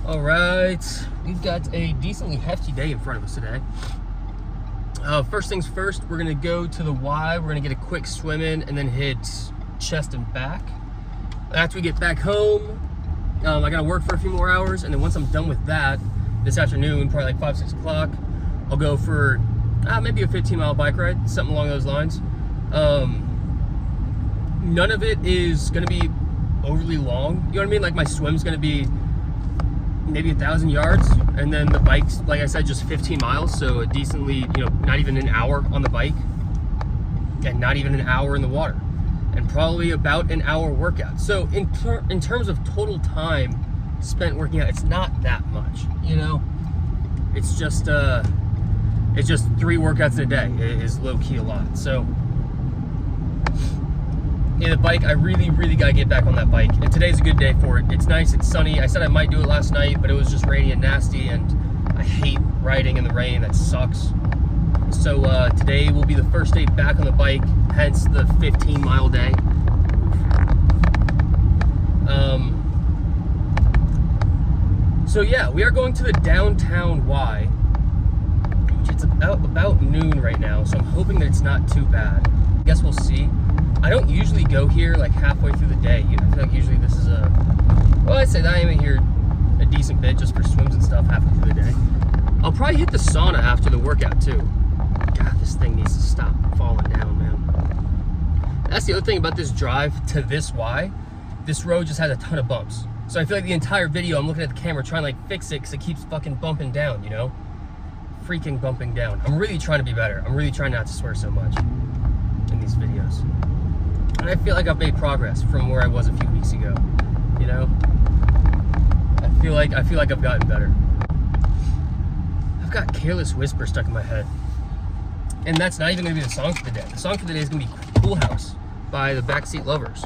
All right, we've got a decently hefty day in front of us today. First things first, we're gonna go to the Y. We're gonna get a quick swim in and then hit chest and back. After we get back home, I gotta work for a few more hours, and then once I'm done with that, this afternoon, probably like 5, 6 o'clock, I'll go for maybe a 15-mile bike ride, something along those lines. None of it is gonna be overly long, you know what I mean? Like my swim's gonna be maybe 1,000 yards, and then the bike's, like I said, just 15 miles, so a decently, not even an hour on the bike, and not even an hour in the water, and probably about an hour workout. So in terms of total time spent working out, it's not that much, It's just 3 workouts in a day. It is low-key a lot. So yeah, the bike, I really gotta get back on that bike, and today's a good day for it. It's nice, it's sunny. I said I might do it last night, but it was just rainy and nasty, and I hate riding in the rain. That sucks. So today will be the first day back on the bike, hence the 15-mile day. So yeah, we are going to the downtown Y. It's about noon right now, so I'm hoping that it's not too bad. I guess we'll see. I don't usually go here like halfway through the day. I feel like usually this is I'd say that I am here a decent bit just for swims and stuff halfway through the day. I'll probably hit the sauna after the workout too. God, this thing needs to stop falling down, man. That's the other thing about this drive to this Y. This road just has a ton of bumps. So I feel like the entire video I'm looking at the camera trying to like fix it because it keeps fucking bumping down, Freaking bumping down. I'm really trying to be better. I'm really trying not to swear so much in these videos. And I feel like I've made progress from where I was a few weeks ago, I feel like I've gotten better. I've got Careless Whisper stuck in my head. And that's not even gonna be the song for the day. The song for the day is gonna be Pool House by the Backseat Lovers.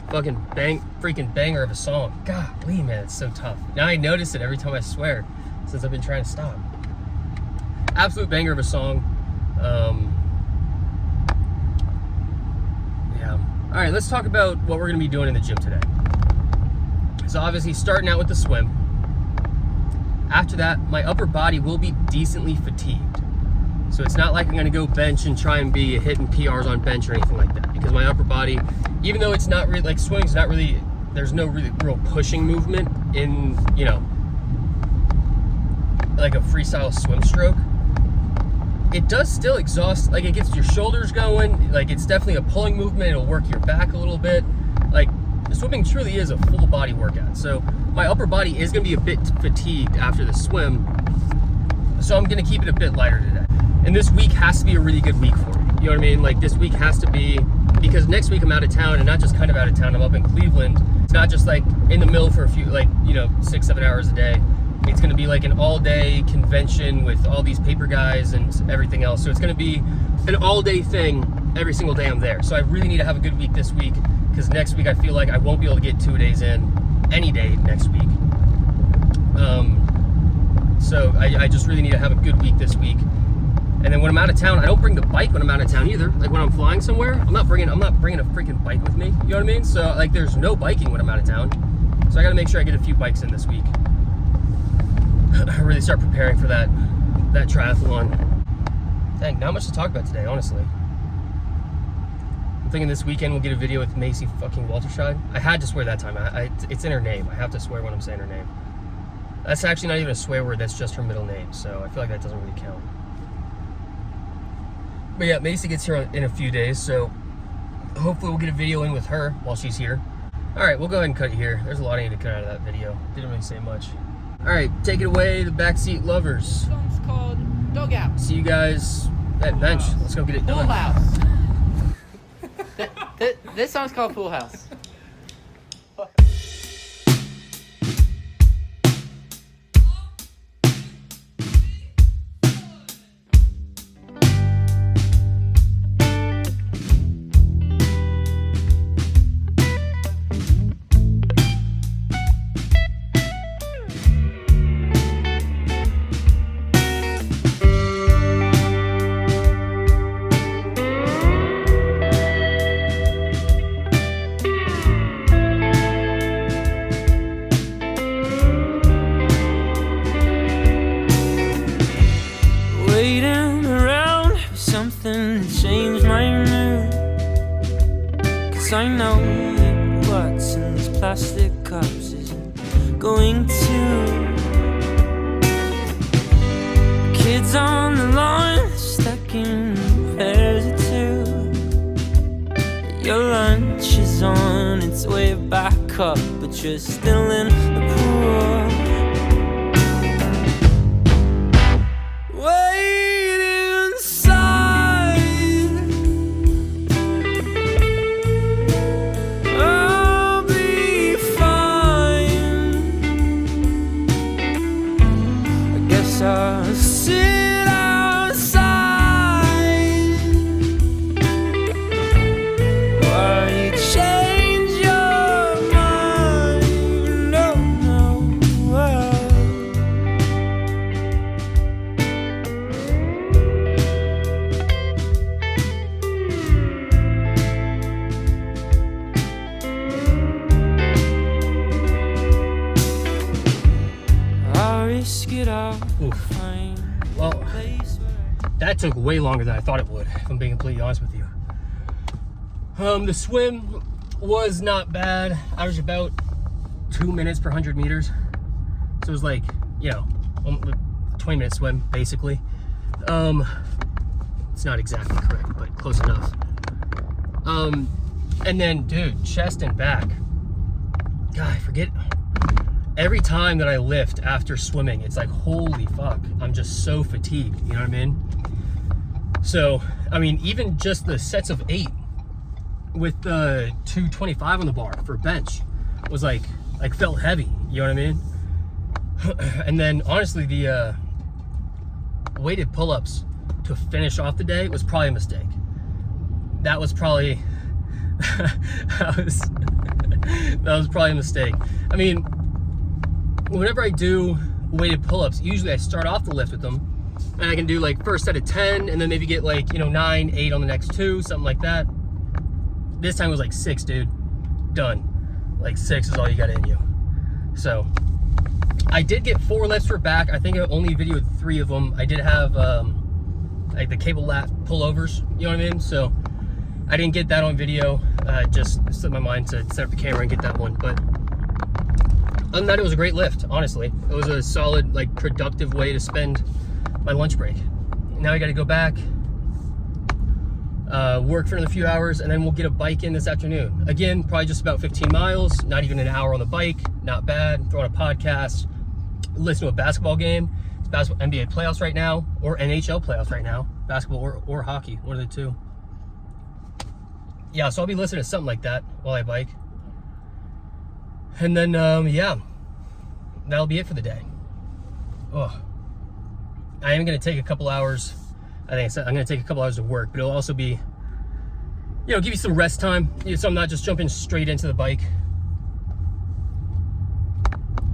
Freaking banger of a song. Golly, man, it's so tough. Now I notice it every time I swear since I've been trying to stop. Absolute banger of a song. Yeah. All right, let's talk about what we're gonna be doing in the gym today. So obviously starting out with the swim. After that, my upper body will be decently fatigued. So it's not like I'm gonna go bench and try and be hitting PRs on bench or anything like that, because my upper body, even though it's not really, like swimming's not really, there's no really real pushing movement in, like a freestyle swim stroke, it does still exhaust, like it gets your shoulders going, like it's definitely a pulling movement, it'll work your back a little bit. Like swimming truly is a full body workout. So my upper body is gonna be a bit fatigued after the swim, so I'm gonna keep it a bit lighter today. And this week has to be a really good week for me. You know what I mean? Like this week has to be, because next week I'm out of town, and not just kind of out of town, I'm up in Cleveland. It's not just like in the mill for a few, 6-7 hours a day. It's gonna be like an all-day convention with all these paper guys and everything else. So it's gonna be an all-day thing every single day I'm there. So I really need to have a good week this week, because next week I feel like I won't be able to get 2 days in any day next week. So I just really need to have a good week this week. And then when I'm out of town, I don't bring the bike when I'm out of town either. Like when I'm flying somewhere, I'm not bringing a freaking bike with me. You know what I mean? So like there's no biking when I'm out of town. So I gotta make sure I get a few bikes in this week. I really start preparing for that triathlon. Dang, not much to talk about today, honestly. I'm thinking this weekend we'll get a video with Macy fucking Walterscheid. I had to swear that time. It's in her name. I have to swear when I'm saying her name. That's actually not even a swear word, that's just her middle name. So I feel like that doesn't really count. But yeah, Macy gets here in a few days, so hopefully we'll get a video in with her while she's here. All right, we'll go ahead and cut it here. There's a lot I need to cut out of that video. Didn't really say much. All right, take it away, the Backseat Lovers. This one's called Dugout. See you guys at bench. Let's go get it done. Pool House. This song's called Pool House. 'cause I know that what's in these plastic cups isn't going to. Kids on the lawn stacking pairs of two. Your lunch is on its way back up, but you're still in the pool. Wait inside. I'll be fine. I guess I'll sit outside while you change your mind. No, no. I'll risk it all. Oof. Find Well, a place where that took way longer than I thought it would, if I'm being completely honest with you. The swim was not bad. I was about 2 minutes per 100 meters. So it was like, you know, 20-minute swim, basically. It's not exactly correct, but close enough. And then, dude, chest and back. God, I forget. Every time that I lift after swimming, it's like, holy fuck, I'm just so fatigued, you know what I mean? So, I mean, even just the sets of 8 with the 225 on the bar for bench was like felt heavy, you know what I mean? And then honestly, the weighted pull-ups to finish off the day was probably a mistake. That was probably that was probably a mistake. I mean, whenever I do weighted pull-ups, usually I start off the lift with them, and I can do like first set of 10, and then maybe get like, you know, 9, 8 on the next 2, something like that. This time it was like 6, dude. Done. Like 6 is all you got in you. So I did get 4 lifts for back. I think I only videoed 3 of them. I did have like the cable lat pullovers, you know what I mean? So I didn't get that on video. Just slipped my mind to set up the camera and get that one. But other than that, it was a great lift, honestly. It was a solid, like, productive way to spend my lunch break. Now I gotta go back, work for another few hours, and then we'll get a bike in this afternoon. Again, probably just about 15 miles, not even an hour on the bike, not bad. Throw on a podcast, listen to a basketball game. It's basketball NBA playoffs right now, or NHL playoffs right now. Basketball or hockey, one of the two. Yeah, so I'll be listening to something like that while I bike. And then, yeah, that'll be it for the day. Oh, I am going to take a couple hours. I think I'm going to take a couple hours of work, but it'll also be, you know, give you some rest time, so I'm not just jumping straight into the bike.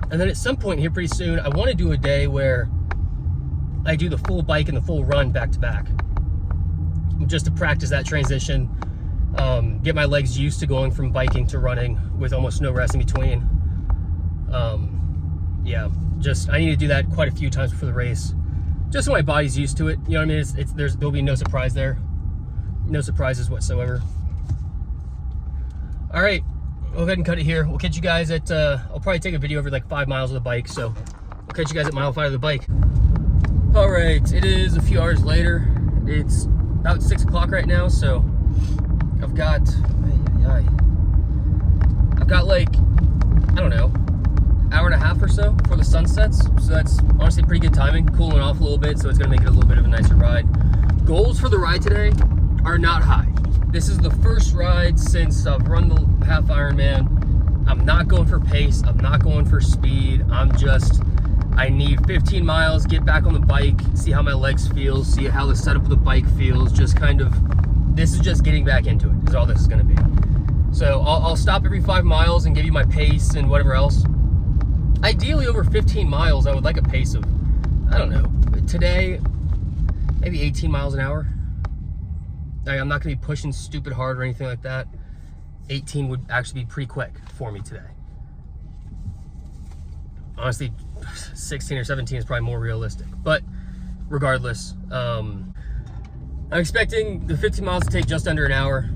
And then at some point here pretty soon, I want to do a day where I do the full bike and the full run back to back, just to practice that transition, get my legs used to going from biking to running with almost no rest in between. Yeah, just I need to do that quite a few times before the race, just so my body's used to it. You know what I mean? There'll be no surprise there, no surprises whatsoever. All right, we'll go ahead and cut it here. We'll catch you guys at I'll probably take a video over like 5 miles of the bike, so we'll catch you guys at mile 5 of the bike. All right, it is a few hours later. It's about 6 o'clock right now, so I've got like, I don't know, hour and a half or so before the sun sets. So that's honestly pretty good timing, cooling off a little bit, so it's gonna make it a little bit of a nicer ride. Goals for the ride today are not high. This is the first ride since I've run the half Ironman. I'm not going for pace, I'm not going for speed. I need 15 miles, get back on the bike, see how my legs feel, see how the setup of the bike feels, just kind of, this is just getting back into it, is all this is gonna be. So I'll stop every 5 miles and give you my pace and whatever else. Ideally over 15 miles, I would like a pace of, I don't know, today, maybe 18 miles an hour. I'm not gonna be pushing stupid hard or anything like that. 18 would actually be pretty quick for me today. Honestly, 16 or 17 is probably more realistic, but regardless, I'm expecting the 15 miles to take just under an hour.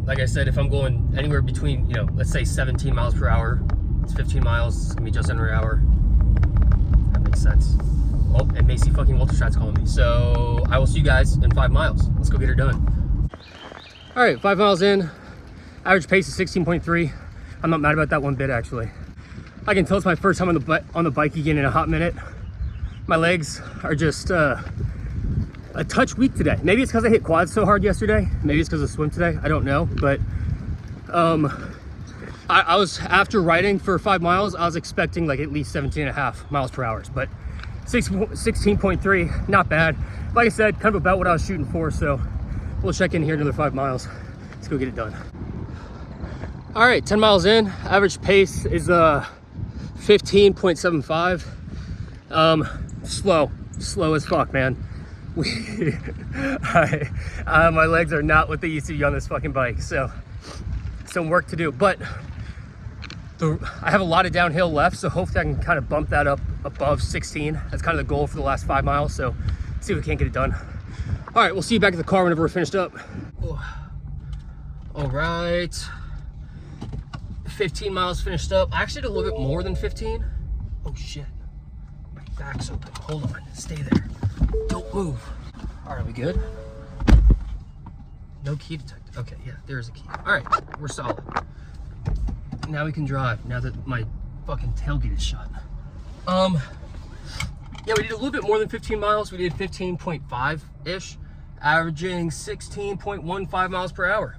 like I said, if I'm going anywhere between, you know, let's say 17 miles per hour, it's 15 miles, it's gonna be just under an hour. That makes sense. Oh, and Macy fucking Walterstrad's calling me. So I will see you guys in 5 miles. Let's go get her done. All right, 5 miles in. Average pace is 16.3. I'm not mad about that one bit, actually. I can tell it's my first time on the bike again in a hot minute. My legs are just a touch weak today. Maybe it's because I hit quads so hard yesterday. Maybe it's because of swim today. I don't know. But I was, after riding for 5 miles, I was expecting like at least 17.5 miles per hour. But 16.3, not bad. Like I said, kind of about what I was shooting for. So we'll check in here another 5 miles. Let's go get it done. All right, 10 miles in. Average pace is 15.75. Slow as fuck, man. My legs are not what they used to be on this fucking bike, so some work to do. But I have a lot of downhill left, so hopefully I can kind of bump that up above 16. That's kind of the goal for the last 5 miles, so see if we can't get it done. All right, we'll see you back at the car whenever we're finished up. All right, 15 miles finished up. I actually did a little bit more than 15. Oh shit, my back's open. Hold on, stay there. Don't move. All right, we good? No key detected. Okay, yeah, there's a key. All right, we're solid. Now we can drive, now that my fucking tailgate is shut. Yeah, we did a little bit more than 15 miles. We did 15.5-ish, averaging 16.15 miles per hour.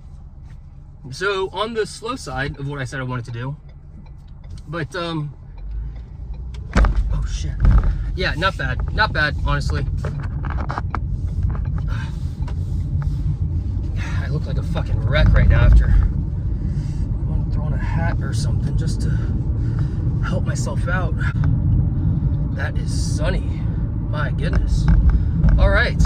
So on the slow side of what I said I wanted to do. But, oh shit. Yeah, not bad, honestly. I look like a fucking wreck right now after throwing a hat or something just to help myself out. That is sunny, my goodness. All right,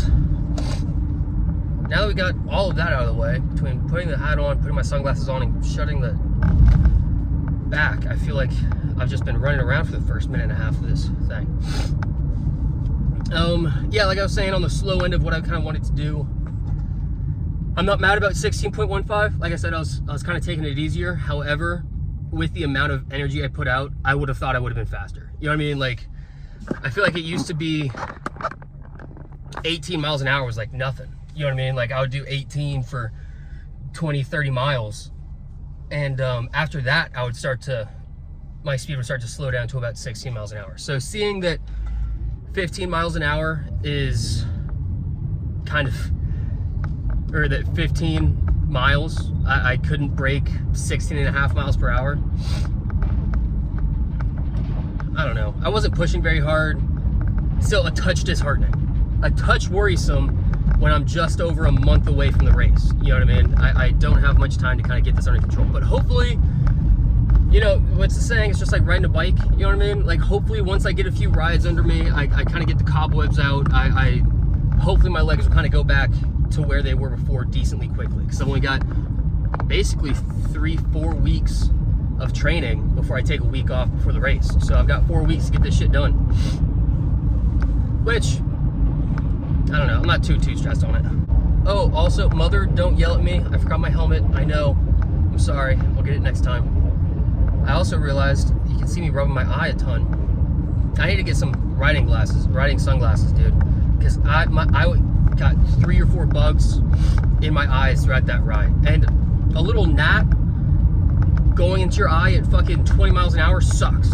now that we got all of that out of the way, between putting the hat on, putting my sunglasses on, and shutting the back, I feel like I've just been running around for the first minute and a half of this thing. Yeah, like I was saying, on the slow end of what I kind of wanted to do, I'm not mad about 16.15. Like I said, I was kind of taking it easier. However, with the amount of energy I put out, I would have thought I would have been faster. You know what I mean? Like, I feel like it used to be 18 miles an hour was like nothing. You know what I mean? Like, I would do 18 for 20, 30 miles. And after that, my speed would start to slow down to about 16 miles an hour. So seeing that 15 miles an hour is kind of, or that 15 miles, I couldn't break 16.5 miles per hour. I don't know. I wasn't pushing very hard. Still a touch disheartening. A touch worrisome when I'm just over a month away from the race. You know what I mean? I don't have much time to kind of get this under control. But hopefully, you know, what's the saying? It's just like riding a bike. You know what I mean? Like, hopefully once I get a few rides under me, I kind of get the cobwebs out. Hopefully my legs will kind of go back to where they were before decently quickly. Because I've only got basically 3-4 weeks of training before I take a week off before the race. So I've got 4 weeks to get this shit done. Which, I don't know, I'm not too stressed on it. Oh, also, mother, don't yell at me. I forgot my helmet, I know. I'm sorry, I'll get it next time. I also realized, you can see me rubbing my eye a ton. I need to get some riding sunglasses, dude. Because I got 3 or 4 bugs in my eyes throughout that ride. And a little gnat going into your eye at fucking 20 miles an hour sucks.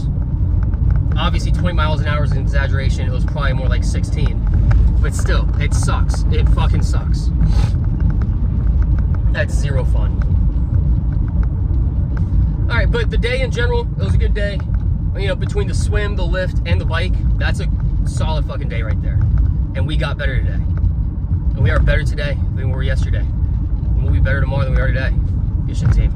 Obviously 20 miles an hour is an exaggeration. It was probably more like 16. But still, it sucks. It fucking sucks. That's zero fun. All right, but the day in general, it was a good day. You know, between the swim, the lift, and the bike, that's a solid fucking day right there. And we got better today. And we are better today than we were yesterday. And we'll be better tomorrow than we are today. Good shit, team.